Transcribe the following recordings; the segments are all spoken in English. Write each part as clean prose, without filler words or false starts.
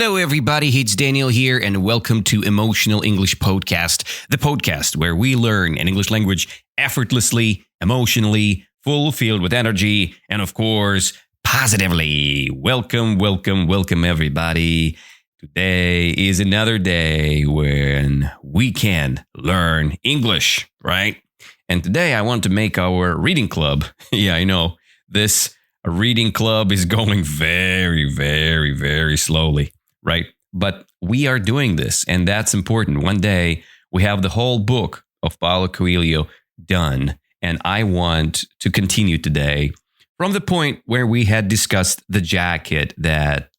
Hello, everybody. It's Daniel here, and welcome to Emotional English Podcast, the podcast where we learn an English language effortlessly, emotionally, fulfilled with energy, and of course, positively. Welcome, everybody. Today is another day when we can learn English, right? And today I want to make our reading club. Yeah, I know this reading club is going very slowly, right? But we are doing this, and that's important. One day we have the whole book of Paulo Coelho done, and I want to continue today from the point where we had discussed the jacket that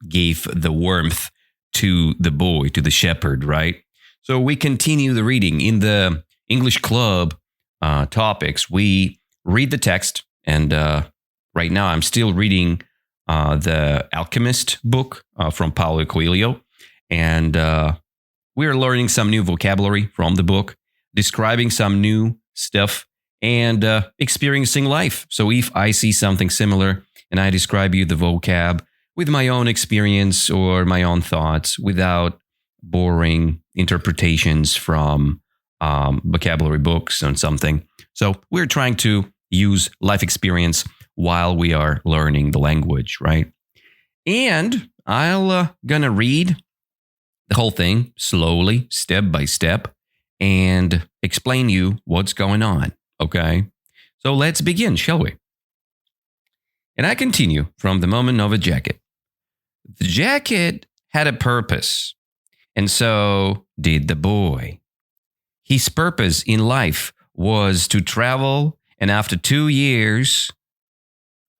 gave the warmth to the boy, to the shepherd, right? So we continue the reading. In the English club topics, we read the text, and right now I'm still reading the Alchemist book from Paulo Coelho, and we're learning some new vocabulary from the book, describing some new stuff, and experiencing life. So if I see something similar and I describe you the vocab with my own experience or my own thoughts without boring interpretations from vocabulary books on something. So we're trying to use life experience while we are learning the language, right? And I'll gonna read the whole thing slowly, step by step, and explain you what's going on, okay? So let's begin, shall we? And I continue from the moment of a jacket. The jacket had a purpose, and so did the boy. His purpose in life was to travel, and after 2 years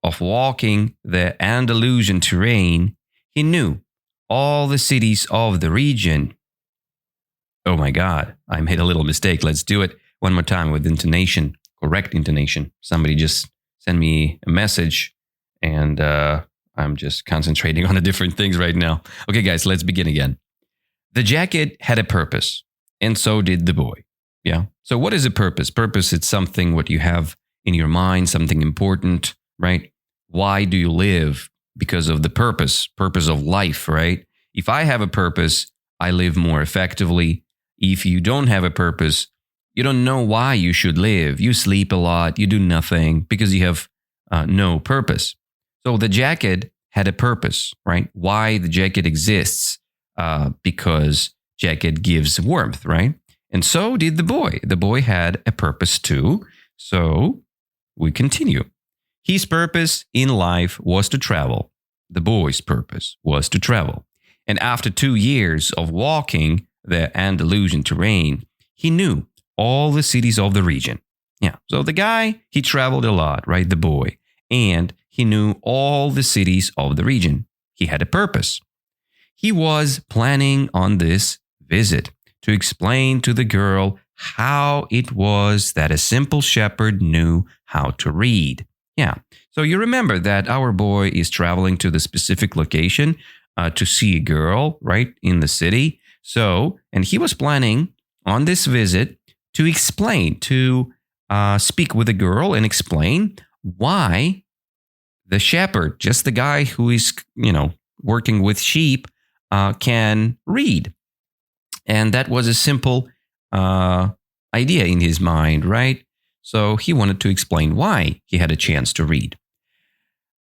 of walking the Andalusian terrain, he knew all the cities of the region. Oh my God, I made a little mistake. Let's do it one more time with intonation, correct intonation. Somebody just sent me a message, and I'm just concentrating on the different things right now. Okay, guys, let's begin again. The jacket had a purpose, and so did the boy. Yeah. So what is a purpose? Purpose, it's something what you have in your mind, something important, right? Why do you live? Because of the purpose of life, right? If I have a purpose, I live more effectively. If you don't have a purpose, you don't know why you should live. You sleep a lot, you do nothing because you have no purpose. So the jacket had a purpose, right? Why the jacket exists? Because jacket gives warmth, right? And so did the boy. The boy had a purpose too. So we continue. His purpose in life was to travel. The boy's purpose was to travel. And after 2 years of walking the Andalusian terrain, he knew all the cities of the region. Yeah. So the guy, he traveled a lot, right? The boy. And he knew all the cities of the region. He had a purpose. He was planning on this visit to explain to the girl how it was that a simple shepherd knew how to read. Yeah. So you remember that our boy is traveling to the specific location to see a girl, right, in the city. So, and he was planning on this visit to explain, to speak with the girl and explain why the shepherd, just the guy who is, working with sheep, can read. And that was a simple idea in his mind, right? So he wanted to explain why he had a chance to read.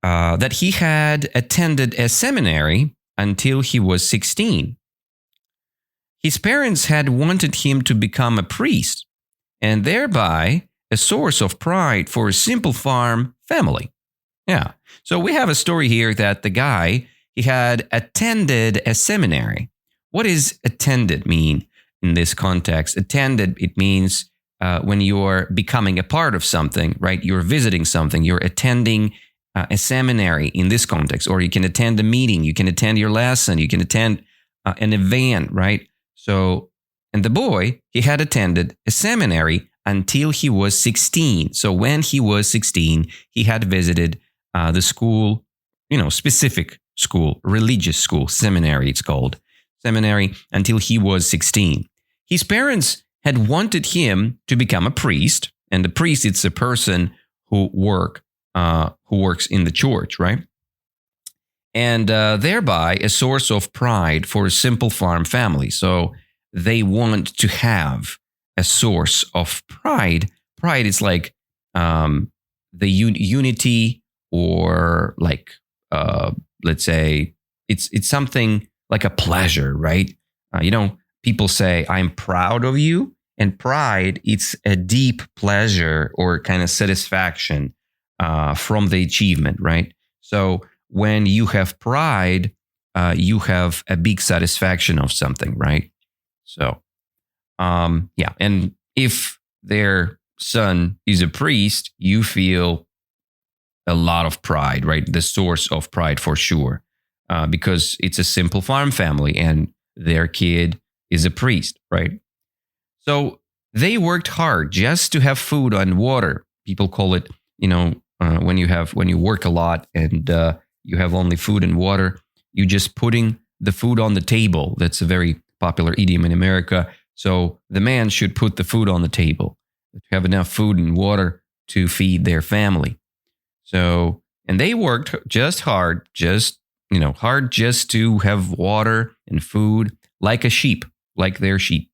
That he had attended a seminary until he was 16. His parents had wanted him to become a priest, and thereby a source of pride for a simple farm family. Yeah. So we have a story here that the guy, he had attended a seminary. What does attended mean in this context? Attended, it means when you're becoming a part of something, right? You're visiting something, you're attending a seminary in this context, or you can attend a meeting, you can attend your lesson, you can attend an event, right? So, and the boy, he had attended a seminary until he was 16. So when he was 16, he had visited the school, specific school, religious school, seminary it's called, seminary until he was 16. His parents had wanted him to become a priest, and the priest, it's a person who works in the church, right? and thereby a source of pride for a simple farm family. So they want to have a source of pride. Pride is like the unity, or like let's say it's something like a pleasure, right? People say, "I'm proud of you," and pride, it's a deep pleasure or kind of satisfaction from the achievement, right? So when you have pride, you have a big satisfaction of something, right? So, yeah. And if their son is a priest, you feel a lot of pride, right? The source of pride for sure, because it's a simple farm family and their kid is a priest, right? So they worked hard just to have food and water. People call it, when you work a lot and you have only food and water, you just putting the food on the table. That's a very popular idiom in America. So the man should put the food on the table to have enough food and water to feed their family. So, and they worked just hard, hard just to have water and food, like a sheep, like their sheep.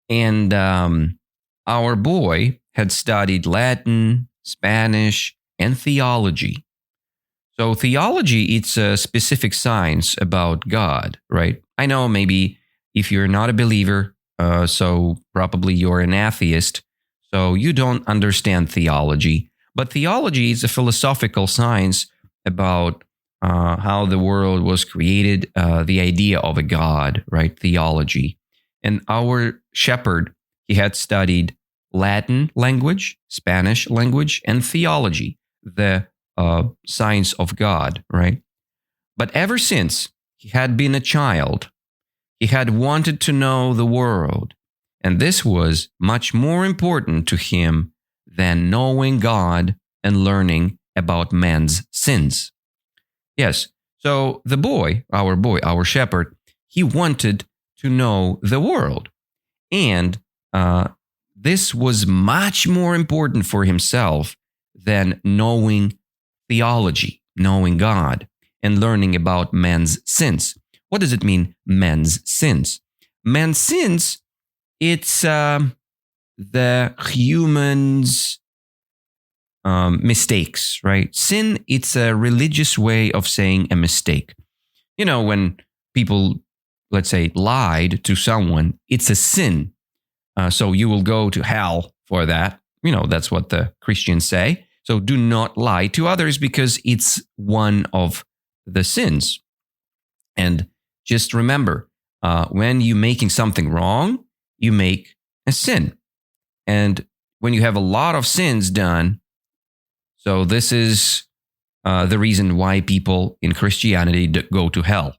And our boy had studied Latin, Spanish, and theology. So theology, it's a specific science about God, right? I know maybe if you're not a believer, so probably you're an atheist, so you don't understand theology. But theology is a philosophical science about how the world was created, the idea of a God, right? Theology. And our shepherd, he had studied Latin language, Spanish language, and theology, the science of God, right? But ever since he had been a child, he had wanted to know the world. And this was much more important to him than knowing God and learning about man's sins. Yes, so the boy, our shepherd, he wanted to know the world. And this was much more important for himself than knowing theology, knowing God, and learning about man's sins. What does it mean, man's sins? Man's sins, it's the human's mistakes, right? Sin, it's a religious way of saying a mistake. When people, let's say, lied to someone, it's a sin. So you will go to hell for that. That's what the Christians say. So do not lie to others because it's one of the sins. And just remember, when you're making something wrong, you make a sin. And when you have a lot of sins done, so this is the reason why people in Christianity go to hell.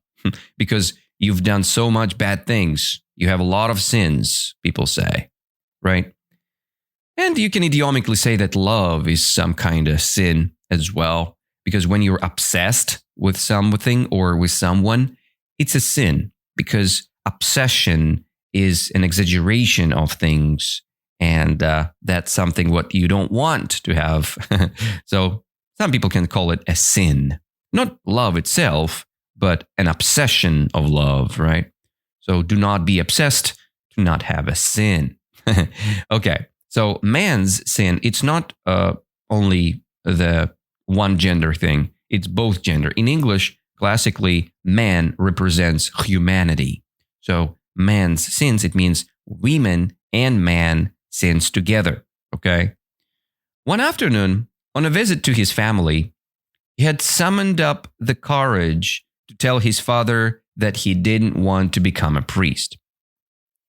Because you've done so much bad things. You have a lot of sins, people say, right? And you can idiomatically say that love is some kind of sin as well. Because when you're obsessed with something or with someone, it's a sin. Because obsession is an exaggeration of things. And that's something what you don't want to have. So some people can call it a sin. Not love itself, but an obsession of love, right? So do not be obsessed, do not have a sin. Okay, so man's sin, it's not only the one gender thing, it's both gender. In English, classically, man represents humanity. So man's sins, it means women and man sins together, okay? One afternoon, on a visit to his family, he had summoned up the courage to tell his father that he didn't want to become a priest.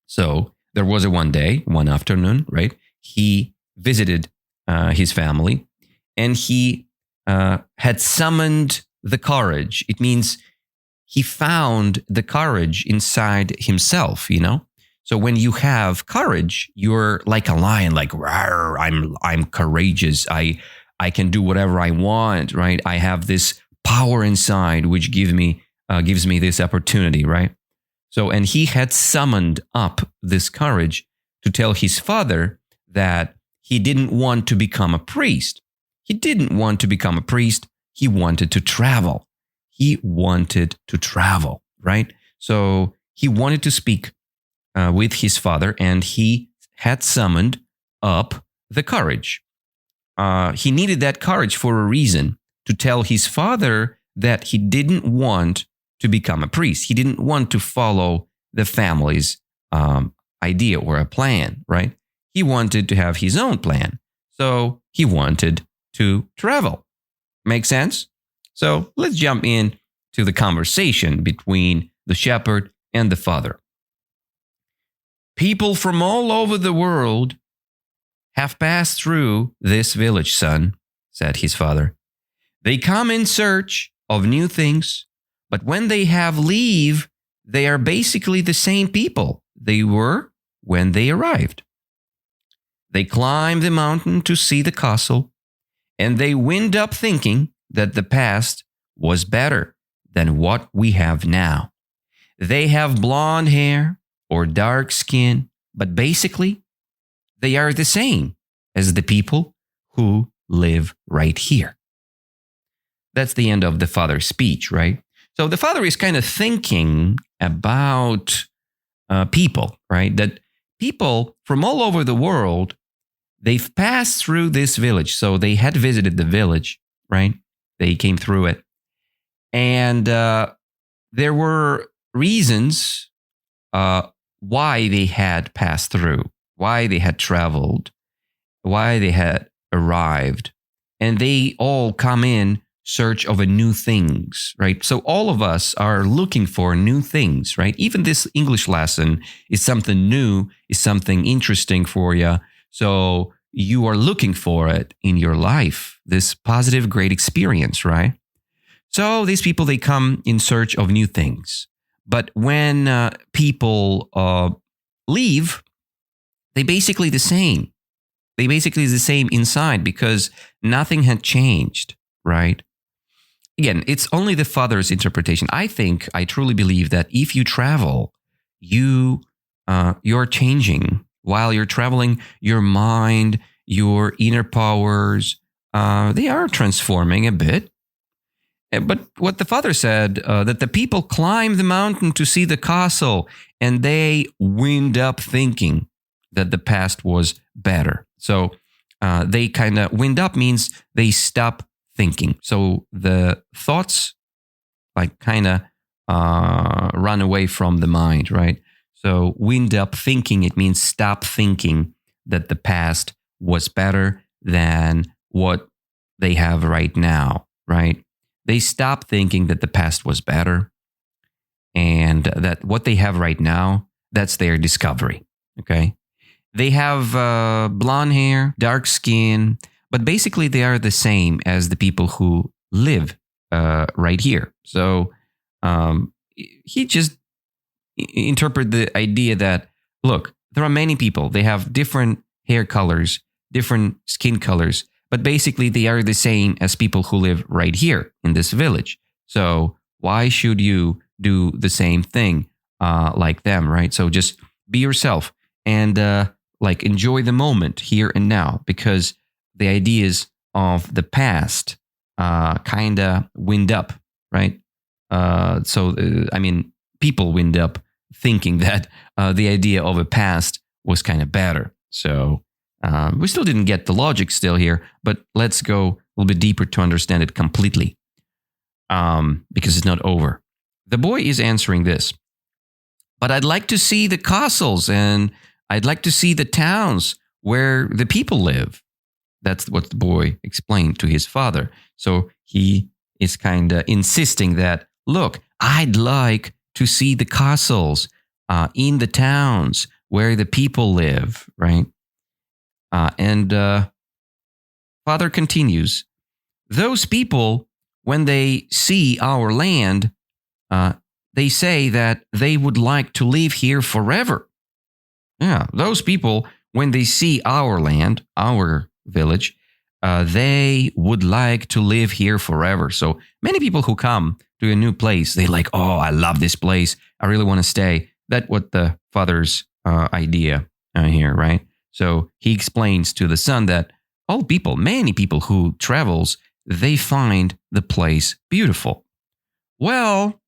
So there was one afternoon, right? He visited his family and he had summoned the courage. It means he found the courage inside himself, So when you have courage, you're like a lion, like, rawr, I'm courageous. I can do whatever I want, right? I have this power inside which gives me this opportunity, right? So, and he had summoned up this courage to tell his father that he didn't want to become a priest. He didn't want to become a priest. He wanted to travel. he wanted to travel, right? So he wanted to speak with his father, and he had summoned up the courage. He needed that courage for a reason, to tell his father that he didn't want to become a priest. He didn't want to follow the family's idea or a plan, right? He wanted to have his own plan. So he wanted to travel. Make sense? So let's jump in to the conversation between the shepherd and the father. People from all over the world have passed through this village, son, said his father. They come in search of new things, but when they have leave, they are basically the same people they were when they arrived. They climb the mountain to see the castle, and they wind up thinking that the past was better than what we have now. They have blonde hair or dark skin, but basically, they are the same as the people who live right here. That's the end of the father's speech, right? So the father is kind of thinking about people, right? That people from all over the world, they've passed through this village. So they had visited the village, right? They came through it. And there were reasons why they had passed through, why they had traveled, why they had arrived. And they all come in search of a new things, right? So all of us are looking for new things, right? Even this English lesson is something new, is something interesting for you. So you are looking for it in your life, this positive, great experience, right? So these people, they come in search of new things. But when people leave, they basically the same. They basically the same inside because nothing had changed, right? Again, it's only the father's interpretation. I truly believe that if you travel, you're changing. While you're traveling, your mind, your inner powers, they are transforming a bit. But what the father said, that the people climb the mountain to see the castle, and they wind up thinking that the past was better. So they kind of wind up means they stop thinking. So the thoughts like kind of run away from the mind, right? So wind up thinking, it means stop thinking that the past was better than what they have right now, right? They stop thinking that the past was better and that what they have right now, that's their discovery, okay? They have blonde hair, dark skin, but basically they are the same as the people who live right here. So he just interpreted the idea that, look, there are many people. They have different hair colors, different skin colors, but basically they are the same as people who live right here in this village. So why should you do the same thing like them, right? So just be yourself and enjoy the moment here and now, because the ideas of the past kind of wind up, right? People wind up thinking that the idea of a past was kind of better. So we still didn't get the logic still here, but let's go a little bit deeper to understand it completely, because it's not over. The boy is answering this, but I'd like to see the castles and I'd like to see the towns where the people live. That's what the boy explained to his father. So he is kind of insisting that, look, I'd like to see the castles in the towns where the people live, right? And father continues, those people, when they see our land, they say that they would like to live here forever. Yeah, those people, when they see our land, our village, they would like to live here forever. So many people who come to a new place, they like, oh, I love this place. I really want to stay. That's what the father's idea here, right? So he explains to the son that all people, many people who travels, they find the place beautiful. Well,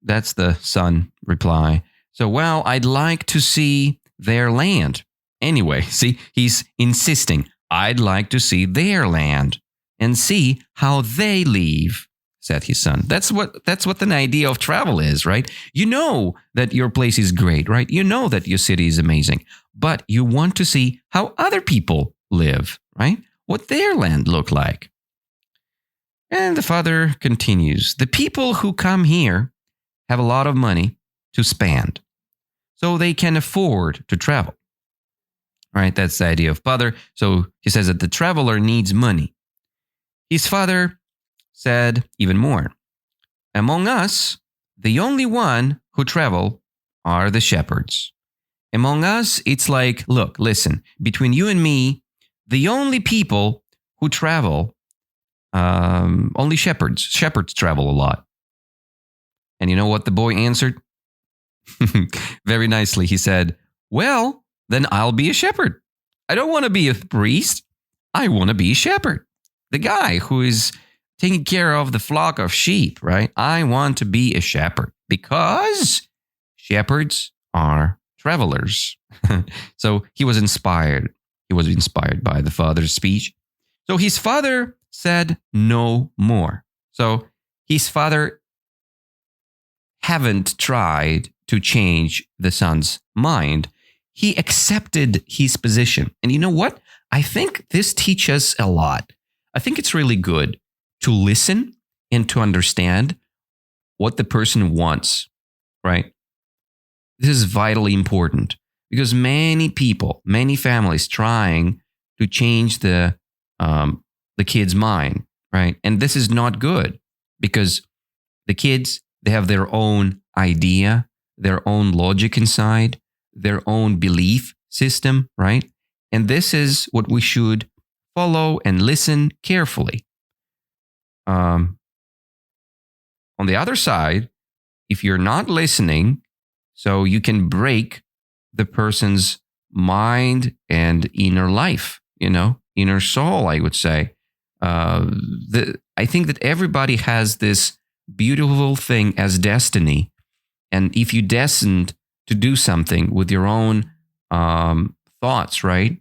that's the son reply. So, well, I'd like to see their land. Anyway, see, he's insisting. I'd like to see their land and see how they live, said his son. That's what the idea of travel is, right? You know that your place is great, right? You know that your city is amazing, but you want to see how other people live, right? What their land look like. And the father continues, the people who come here have a lot of money to spend, so they can afford to travel. Right? That's the idea of father. So he says that the traveler needs money. His father said even more. Among us, the only one who travel are the shepherds. Among us, it's like, look, listen, between you and me, the only people who travel, only shepherds. Shepherds travel a lot. And you know what the boy answered? Very nicely, he said, well, then I'll be a shepherd. I don't want to be a priest. I want to be a shepherd. The guy who is taking care of the flock of sheep, right? I want to be a shepherd because shepherds are travelers. So he was inspired. He was inspired by the father's speech. So his father said no more. So his father haven't tried to change the son's mind. He accepted his position. And you know what? I think this teaches a lot. I think it's really good to listen and to understand what the person wants, right? This is vitally important because many people, many families trying to change the kid's mind, right? And this is not good because the kids, they have their own idea, their own logic inside, their own belief system, right? And this is what we should follow and listen carefully. On the other side, if you're not listening, so you can break the person's mind and inner life, inner soul, I would say. I think that everybody has this beautiful thing as destiny. And if you destined to do something with your own thoughts, right?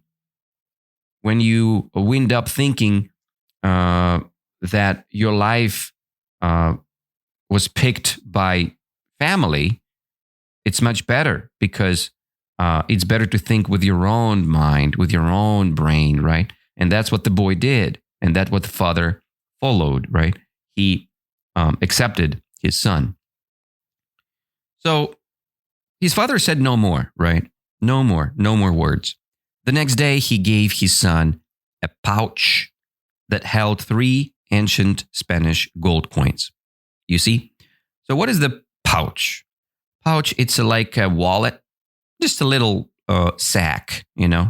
When you wind up thinking that your life was picked by family, it's much better because it's better to think with your own mind, with your own brain, right? And that's what the boy did. And that's what the father followed, right? He accepted his son. So his father said no more, right? No more words. The next day, he gave his son a pouch that held 3 ancient Spanish gold coins. You see? So what is the pouch? Pouch, it's like a wallet, just a little sack,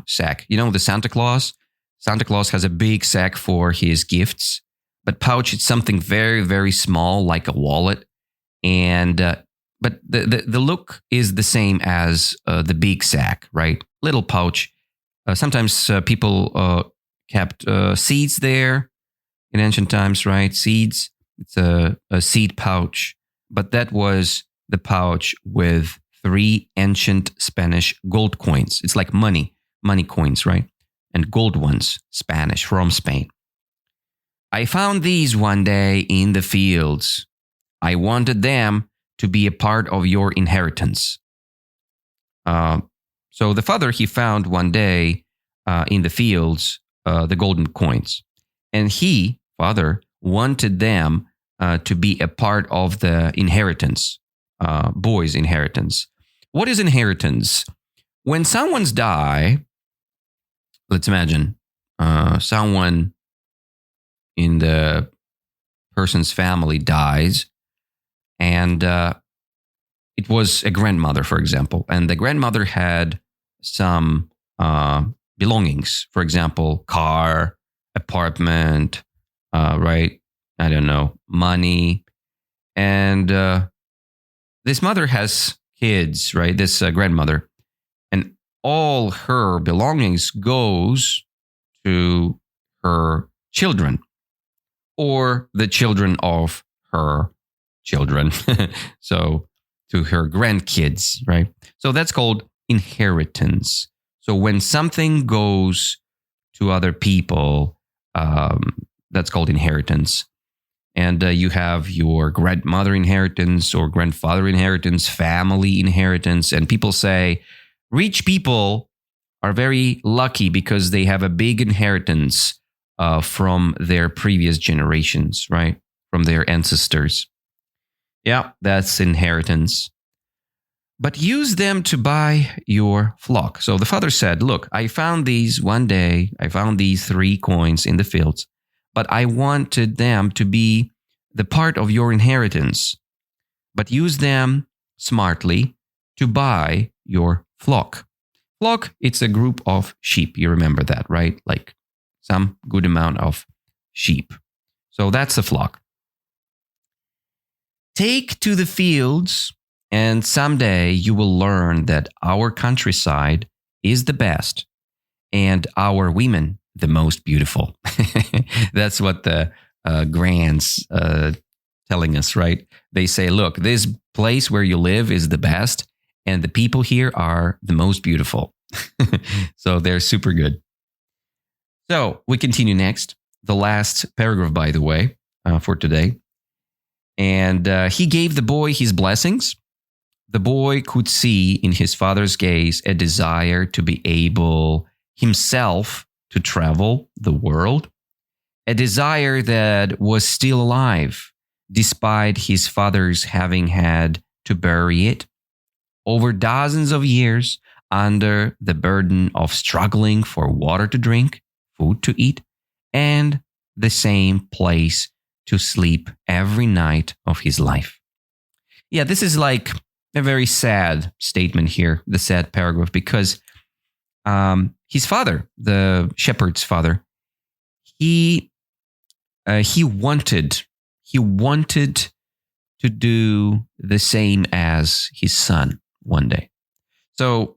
sack. The Santa Claus? Santa Claus has a big sack for his gifts, but pouch, it's something very, very small, like a wallet. And but the look is the same as the big sack, right? Little pouch. Sometimes people kept seeds there in ancient times, right? Seeds. It's a seed pouch. But that was the pouch with 3 ancient Spanish gold coins. It's like money coins, right? And gold ones, Spanish, from Spain. I found these one day in the fields. I wanted them to be a part of your inheritance. So the father, he found one day in the fields the golden coins. And he, father, wanted them to be a part of the inheritance, boy's inheritance. What is inheritance? When someone's die, let's imagine someone in the person's family dies, and it was a grandmother, for example, and the grandmother had some belongings, for example, car, apartment, right? I don't know, money. And this mother has kids, right? This grandmother. And all her belongings goes to her children or the children of her children. So to her grandkids, right? So that's called inheritance. So when something goes to other people, that's called inheritance. And you have your grandmother inheritance or grandfather inheritance, family inheritance. And people say rich people are very lucky because they have a big inheritance from their previous generations, right? From their ancestors. Yeah, that's inheritance. But use them to buy your flock. So the father said, look, I found these one day. I found these 3 coins in the fields, but I wanted them to be the part of your inheritance. But use them smartly to buy your flock. Flock, it's a group of sheep. You remember that, right? Like some good amount of sheep. So that's a flock. Take to the fields, and someday you will learn that our countryside is the best and our women the most beautiful. That's what the grands telling us, right? They say, look, this place where you live is the best and the people here are the most beautiful. So they're super good. So we continue next. The last paragraph, by the way, for today. And he gave the boy his blessings. The boy could see in his father's gaze a desire to be able himself to travel the world, a desire that was still alive, despite his father's having had to bury it over dozens of years under the burden of struggling for water to drink, food to eat, and the same place to sleep every night of his life. Yeah, this is like a very sad statement here, the sad paragraph, because his father, the shepherd's father, he wanted to do the same as his son one day. So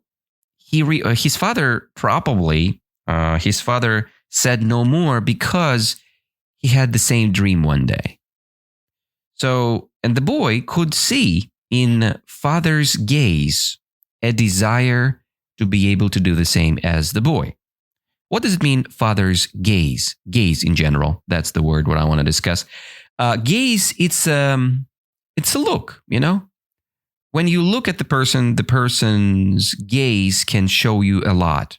his father said no more because he had the same dream one day. So, and the boy could see in father's gaze a desire to be able to do the same as the boy. What does it mean, father's gaze? Gaze in general. That's the word what I want to discuss. Gaze, it's a look, you know? When you look at the person's gaze can show you a lot.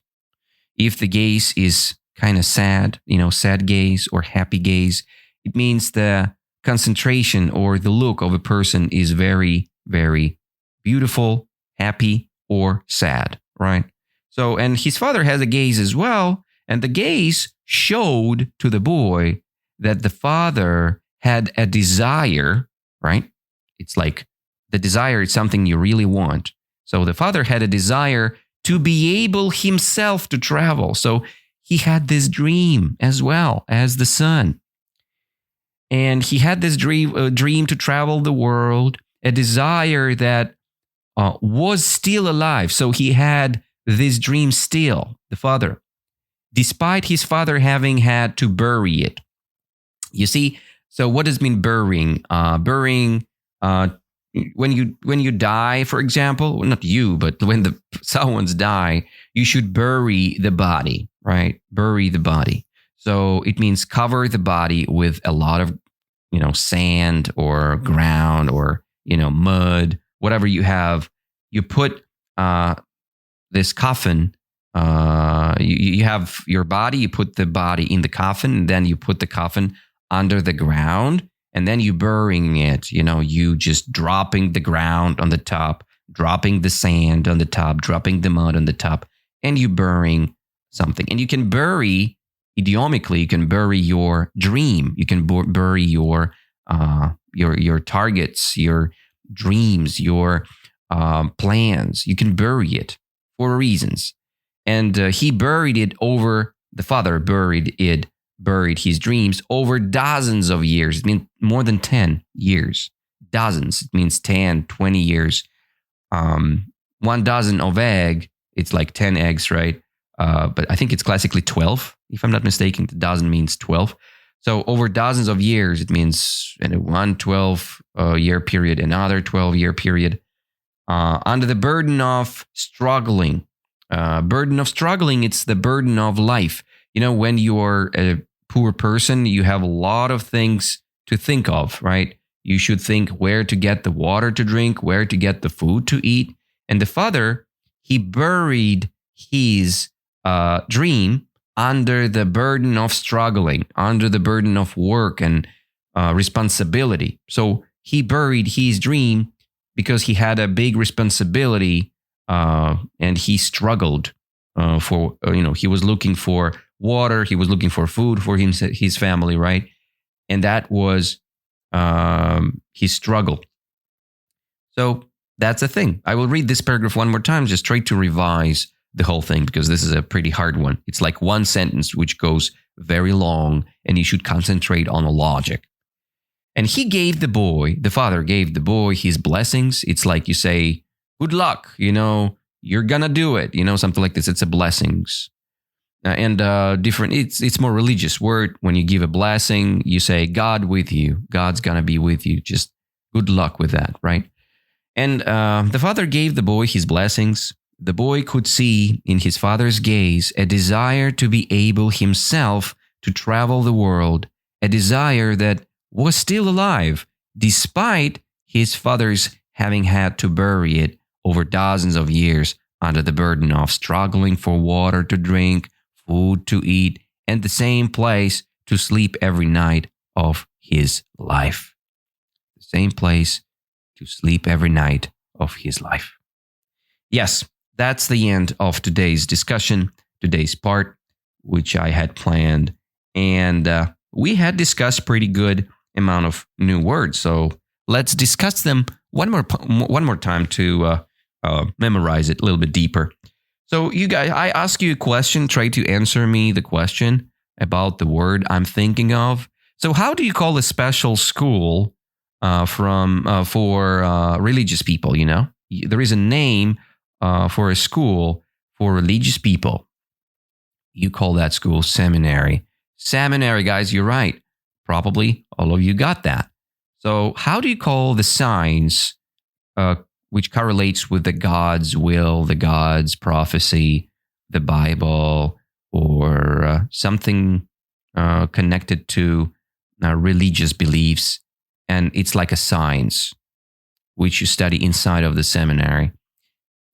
If the gaze is kind of sad, sad gaze or happy gaze, it means the concentration or the look of a person is very, very beautiful, happy, or sad, right? So, and his father has a gaze as well, and the gaze showed to the boy that the father had a desire, right? It's like the desire is something you really want. So the father had a desire to be able himself to travel. So he had this dream as well as the son. And he had this dream to travel the world, a desire that was still alive. So he had this dream still, the father, despite his father having had to bury it. You see, so what does it mean burying? Burying, when you die, for example, well, not you, but when someone's die, you should bury the body, right? Bury the body. So it means cover the body with a lot of, sand or ground or, mud, whatever you have. You put this coffin, you have your body, you put the body in the coffin, and then you put the coffin under the ground, and then you burying it, you just dropping the ground on the top, dropping the sand on the top, dropping the mud on the top, and you burying something. And you can bury, idiomically, you can bury your dream. You can bury your targets, your dreams, your plans. You can bury it for reasons. And he buried it over, the father buried his dreams over dozens of years. It means more than 10 years. Dozens. It means 10, 20 years. 1 dozen of egg, it's like 10 eggs, right? But I think it's classically 12. If I'm not mistaken, the dozen means 12. So over dozens of years, it means in one 12-year period, another 12-year period, under the burden of struggling. Burden of struggling, it's the burden of life. When you're a poor person, you have a lot of things to think of, right? You should think where to get the water to drink, where to get the food to eat. And the father, he buried his dream under the burden of struggling, under the burden of work and responsibility. So he buried his dream because he had a big responsibility and he struggled he was looking for water, he was looking for food for his family, right? And that was his struggle. So that's a thing. I will read this paragraph one more time, just try to revise the whole thing because this is a pretty hard one. It's like one sentence which goes very long and you should concentrate on the logic. And the father gave the boy his blessings. It's like you say, good luck, you're gonna do it, something like this. It's a blessings. And different, it's more religious word. When you give a blessing, you say, God with you. God's gonna be with you. Just good luck with that, right? And the father gave the boy his blessings. The boy could see in his father's gaze a desire to be able himself to travel the world, a desire that was still alive, despite his father's having had to bury it over dozens of years under the burden of struggling for water to drink, food to eat, and the same place to sleep every night of his life. The same place to sleep every night of his life. Yes, that's the end of today's discussion, today's part, which I had planned. And we had discussed pretty good amount of new words. So let's discuss them one more time to memorize it a little bit deeper. So you guys, I ask you a question, try to answer me the question about the word I'm thinking of. So how do you call a special school for religious people, There is a name for a school for religious people. You call that school seminary. Seminary, guys, you're right. Probably all of you got that. So how do you call the science which correlates with the God's will, the God's prophecy, the Bible, or something connected to religious beliefs? And it's like a science which you study inside of the seminary.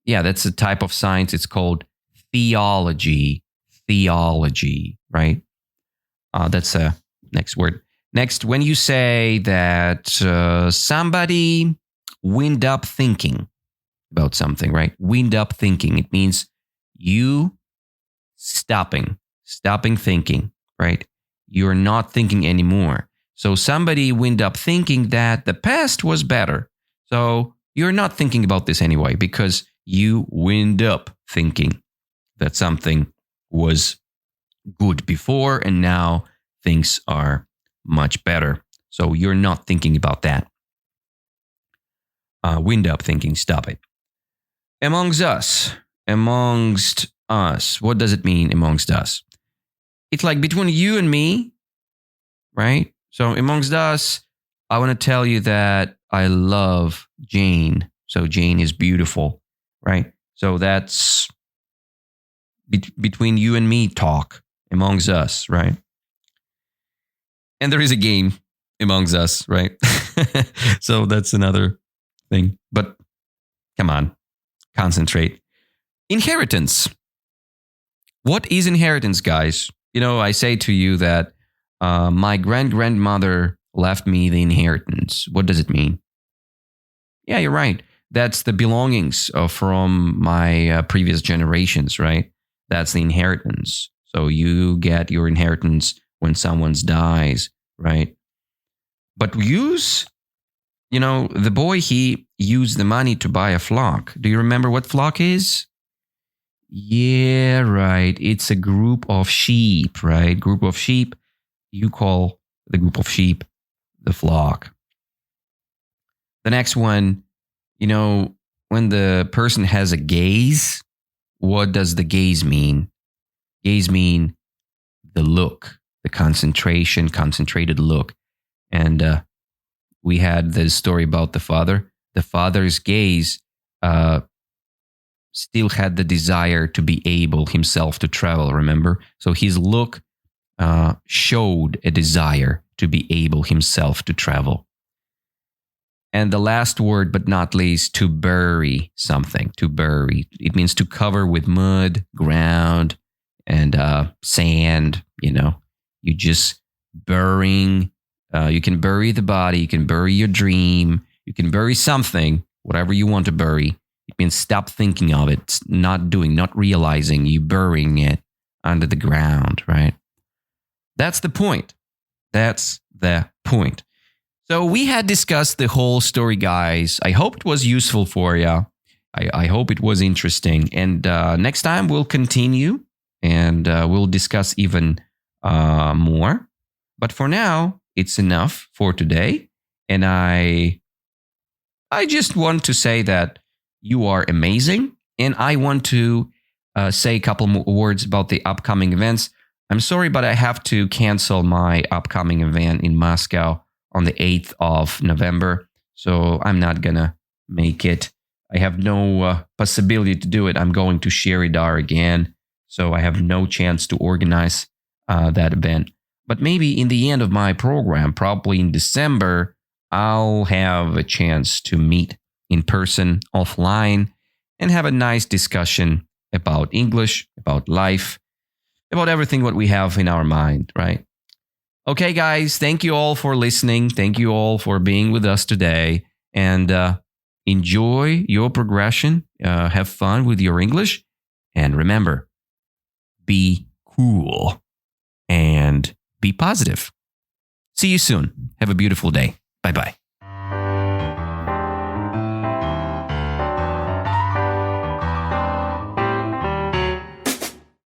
Yeah, that's a type of science. It's called theology. Theology, right? That's a next word. Next, when you say that somebody wind up thinking about something, right? Wind up thinking. It means you stopping thinking, right? You're not thinking anymore. So somebody wind up thinking that the past was better. So you're not thinking about this anyway because you wind up thinking that something was good before and now things are much better. So you're not thinking about that. Wind up thinking, stop it. Amongst us. What does it mean, amongst us? It's like between you and me, right? So amongst us, I want to tell you that I love Jane. So Jane is beautiful, right? So that's between you and me talk, amongst us, right? And there is a game amongst us, right? So that's another thing. But come on, concentrate. Inheritance. What is inheritance, guys? I say to you that my grandmother left me the inheritance. What does it mean? Yeah, you're right. That's the belongings from my previous generations, right? That's the inheritance. So you get your inheritance when someone dies, right? But the boy, he used the money to buy a flock. Do you remember what flock is? Yeah, right. It's a group of sheep, right? Group of sheep. You call the group of sheep the flock. The next one, when the person has a gaze, what does the gaze mean? Gaze mean the look, the concentration, concentrated look. And we had the story about the father. The father's gaze still had the desire to be able himself to travel, remember? So his look showed a desire to be able himself to travel. And the last word, but not least, to bury something. To bury. It means to cover with mud, ground, and sand. You just burying. You can bury the body. You can bury your dream. You can bury something, whatever you want to bury. It means stop thinking of it, not doing, not realizing. You burying it under the ground, right? That's the point. That's the point. So we had discussed the whole story, guys. I hope it was useful for you. I hope it was interesting. And next time we'll continue and we'll discuss even more. But for now, it's enough for today. And I just want to say that you are amazing. And I want to say a couple more words about the upcoming events. I'm sorry, but I have to cancel my upcoming event in Moscow on the 8th of November. So I'm not going to make it. I have no possibility to do it. I'm going to Sheridar again. So I have no chance to organize that event. But maybe in the end of my program, probably in December, I'll have a chance to meet in person, offline, and have a nice discussion about English, about life, about everything what we have in our mind, right? Okay, guys, thank you all for listening. Thank you all for being with us today. And enjoy your progression. Have fun with your English. And remember, be cool and be positive. See you soon. Have a beautiful day. Bye-bye.